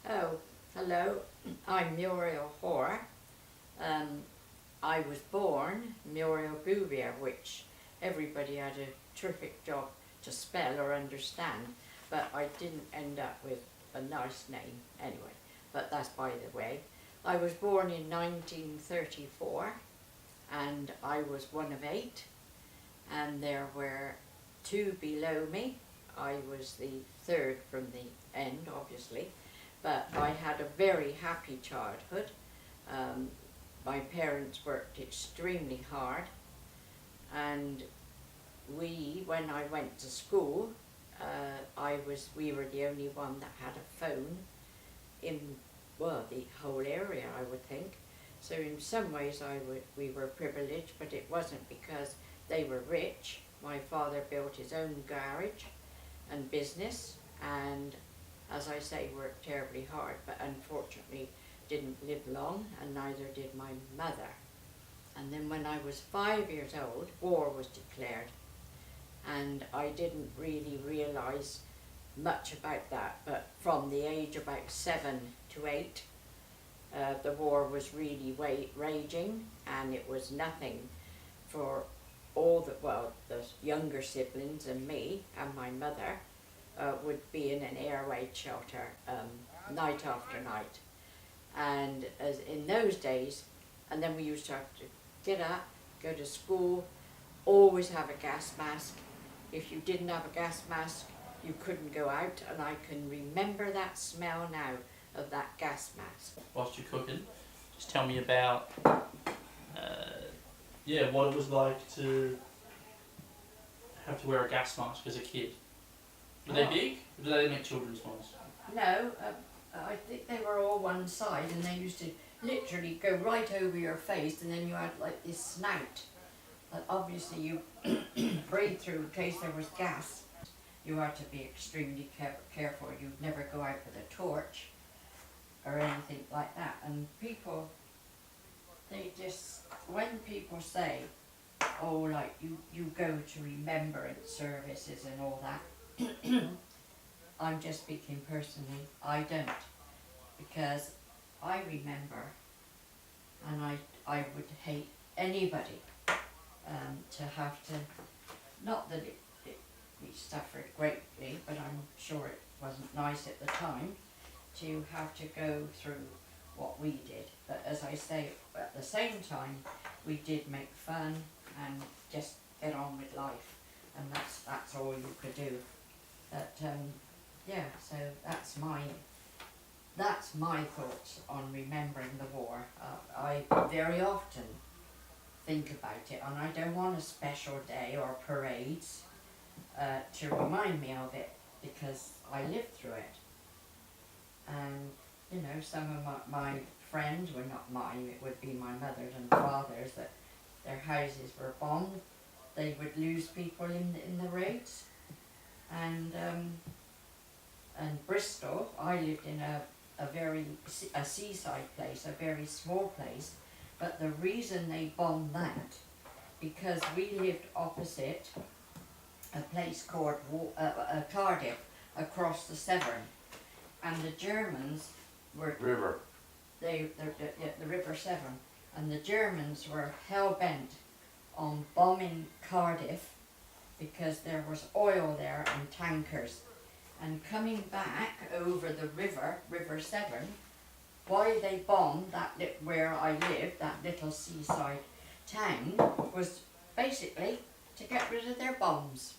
Oh, hello. I'm Muriel Hoare. I was born Muriel Bouvier, which everybody had a terrific job to spell or understand, but I didn't end up with a nice name anyway, but that's by the way. I was born in 1934 and I was one of 8, and there were 2 below me. I was the 3rd from the end, obviously. But I had a very happy childhood. My parents worked extremely hard, and when I went to school, we were the only one that had a phone in, well, the whole area, I would think. So in some ways we were privileged, but it wasn't because they were rich. My father built his own garage and business, and as I say, worked terribly hard, but unfortunately didn't live long, and neither did my mother. And then when I was 5 years old, war was declared, and I didn't really realise much about that, but from the age about 7 to 8, the war was really raging, and it was nothing for all the younger siblings and me and my mother. Would be in an air raid shelter night after night, and as in those days, and then we used to have to get up, go to school, always have a gas mask. If you didn't have a gas mask, you couldn't go out, and I can remember that smell now of that gas mask. Whilst you're cooking, just tell me about what it was like to have to wear a gas mask as a kid. Were they big, or did they make children's ones? No, I think they were all one side, and they used to literally go right over your face, and then you had like this snout that obviously you breathe through in case there was gas. You had to be extremely careful. You'd never go out with a torch or anything like that. And people, they just, when people say, oh, like you go to remembrance services and all that, I'm just speaking personally, I don't, because I remember, and I would hate anybody to have to, not that we suffered greatly, but I'm sure it wasn't nice at the time to have to go through what we did. But as I say, at the same time, we did make fun and just get on with life, and that's all you could do. But so that's my thoughts on remembering the war. I very often think about it, and I don't want a special day or parades to remind me of it, because I lived through it. And you know, some of my friends, well, not mine, it would be my mother's and father's, that their houses were bombed. They would lose people in the raids. And Bristol, I lived in a seaside place, a very small place, but the reason they bombed that, because we lived opposite a place called Cardiff, across the Severn, and the Germans were the River Severn, and the Germans were hell-bent on bombing Cardiff because there was oil there and tankers. And coming back over the River Severn, why they bombed where I lived, that little seaside town, was basically to get rid of their bombs.